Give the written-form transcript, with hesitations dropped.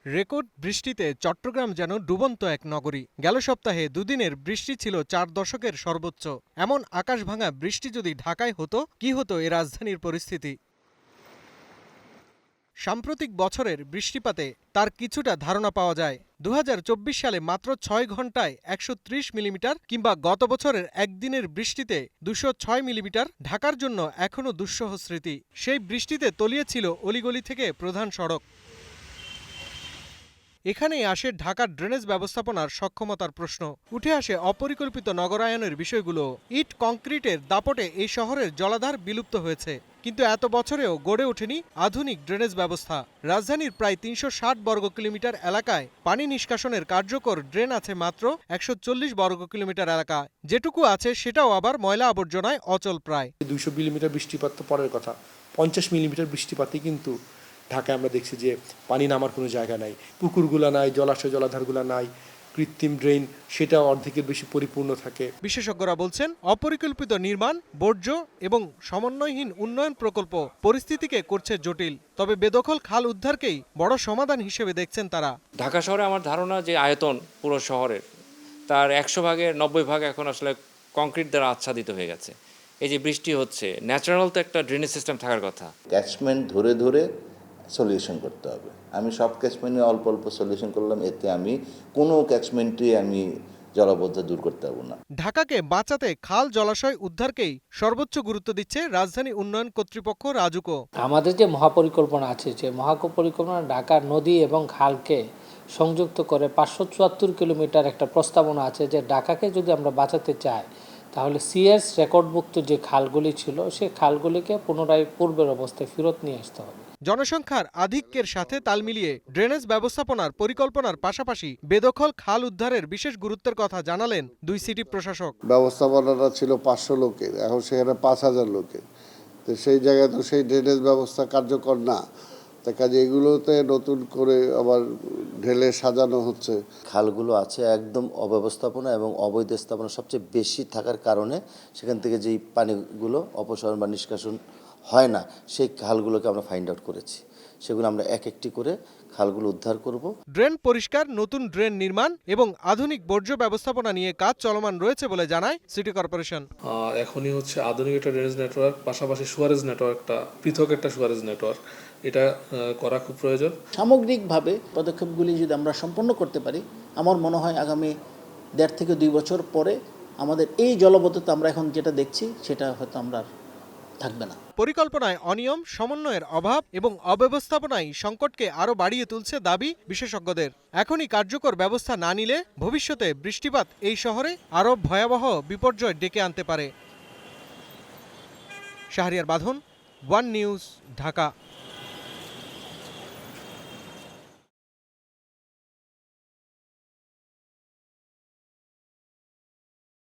Record বৃষ্টিতে চট্টগ্রাম যেন ডুবন্ত এক নগরী। গেল সপ্তাহে দুদিনের বৃষ্টি ছিল 4 দশকের সর্বোচ্চ। এমন আকাশভাঙা বৃষ্টি যদি ঢাকায় হতো, কি হতো এ রাজধানীর পরিস্থিতি? সাম্প্রতিক বছরের বৃষ্টিপাতে তার কিছুটা ধারণা পাওয়া যায়। ২০২৪ সালে মাত্র ৬ ঘন্টায় ১৩০ মিলিমিটার কিংবা গত বছরের একদিনের বৃষ্টিতে ২০৬ মিলিমিটার ঢাকার জন্য এখনও দুঃসহ স্মৃতি। সেই বৃষ্টিতে তলিয়েছিল অলিগলি থেকে প্রধান সড়ক। এখানেই আসে ঢাকার ড্রেনেজ ব্যবস্থাপনার সক্ষমতার প্রশ্ন। উঠে আসে অপরিকল্পিত নগরায়নের বিষয়গুলো। ইট কংক্রিটের দাপটে এই শহরের জলাধার বিলুপ্ত হয়েছে, কিন্তু এত বছরেও গড়ে ওঠেনি আধুনিক ড্রেনেজ ব্যবস্থা। রাজধানীর প্রায় ৩৬০ বর্গ কিলোমিটার এলাকায় পানি নিষ্কাশনের কার্যকর ড্রেন আছে মাত্র ১৪০ বর্গ কিলোমিটার এলাকা। যেটুকু আছে সেটাও আবার ময়লা আবর্জনায় অচল প্রায়। ২০০ মিলিমিটার বৃষ্টিপাত তো পরের কথা, ৫০ মিলিমিটার বৃষ্টিপাতই কিন্তু ঢাকায় আমরা দেখছি যে পানি নামার কোনো জায়গা নাই, পুকুরগুলা নাই, জলাশয় জলাধারগুলা নাই, কৃত্রিম ড্রেন সেটা অর্ধেকের বেশি পরিপূর্ণ থাকে। বিশেষজ্ঞরা বলছেন, অপরিকল্পিত নির্মাণ, বর্জ্য এবং সমন্বয়হীন উন্নয়ন প্রকল্প পরিস্থিতিকে করছে জটিল। তবে বেদখল খাল উদ্ধারকেই বড় সমাধান হিসেবে দেখছেন তারা। ঢাকা শহরে আমার ধারণা যে আয়তন পুরো শহরের তার ১০০ ভাগের ৯০ ভাগ এখন আসলে কংক্রিট দ্বারা আচ্ছাদিত হয়ে গেছে। এই যে বৃষ্টি হচ্ছে, ন্যাচারাল তো একটা ড্রেনেজ সিস্টেম থাকার কথা। ক্যাচমেন্ট ধরে ধরে সলিউশন করতে হবে। আমি সব ক্যাচমেন্টে অল্প অল্প সলিউশন করলাম, এতে আমি কোনো ক্যাচমেন্টে আমি জলাবদ্ধতা দূর করতে পারবো না। ঢাকাকে বাঁচাতে খাল জলাশয় উদ্ধারকেই সর্বোচ্চ গুরুত্ব দিচ্ছে রাজধানী উন্নয়ন কর্তৃপক্ষ রাজুকো। আমাদের যে মহাপরিকল্পনা আছে, যে মহাপরিকল্পনা ঢাকার নদী এবং খালকে সংযুক্ত করে ৫৭৪ কিলোমিটার একটা প্রস্তাবনা আছে, যে ঢাকাকে যদি আমরা বাঁচাতে চাই তাহলে সিএস রেকর্ডভুক্ত যে খালগুলি ছিল সেই খালগুলিকে পুনরায় পূর্বের অবস্থায় ফেরত নিয়ে আসতে হবে। জনসংখ্যার আধিক্যের সাথে তাল মিলিয়ে ড্রেনেজ ব্যবস্থাপনার পরিকল্পনার পাশাপাশি বেদখল খাল উদ্ধারের বিশেষ গুরুত্বের কথা জানালেন দুই সিটি প্রশাসক। ব্যবস্থাপনাটা ছিল ৫০০ লোকের, এখন সেখানে ৫,০০০ লোকের। তো সেই জায়গায় তো সেই ড্রেনেজ ব্যবস্থা কার্যকর না, তাই কাজে এগুলোতে নতুন করে আবার ঢেলে সাজানো হচ্ছে। খালগুলো আছে একদম অব্যবস্থাপনা এবং অবৈধ স্থাপনা সবচেয়ে বেশি থাকার কারণে সেখান থেকে যেই পানিগুলো অপসারণ বা নিষ্কাশন হয় না, সেই খালগুলোকে আমরা ফাইন্ড আউট করেছি। সেগুলো আমরা এক একটি করে খালগুলো উদ্ধার করব। ড্রেন পরিষ্কার, নতুন ড্রেন নির্মাণ এবং আধুনিক বর্জ্য ব্যবস্থাপনা নিয়ে কাজ চলমান রয়েছে বলে জানায় সিটি কর্পোরেশন। এখনই হচ্ছে আধুনিক একটা ড্রেনেজ নেটওয়ার্ক, পাশাপাশি সুয়ারেজ নেটওয়ার্কটা, পৃথক একটা সুয়ারেজ নেটওয়ার্ক, এটা করা খুব প্রয়োজন। সামগ্রিকভাবে পদক্ষেপগুলি যদি আমরা সম্পন্ন করতে পারি, আমার মনে হয় আগামী ১.৫ থেকে ২ বছর পরে আমাদের এই জলবদ্ধতা আমরা এখন যেটা দেখছি সেটা হয়তো আমরা থাকবে না। পরিকল্পনায় অনিয়ম, সমন্বয়ের অভাব এবং অব্যবস্থাপনায় সংকটকে আরও বাড়িয়ে তুলছে দাবি বিশেষজ্ঞদের। এখনই কার্যকর ব্যবস্থা না নিলে ভবিষ্যতে বৃষ্টিপাত এই শহরে আরও ভয়াবহ বিপর্যয় ডেকে আনতে পারে। শাহরিয়ার বাঁধন, ওয়ান নিউজ, ঢাকা।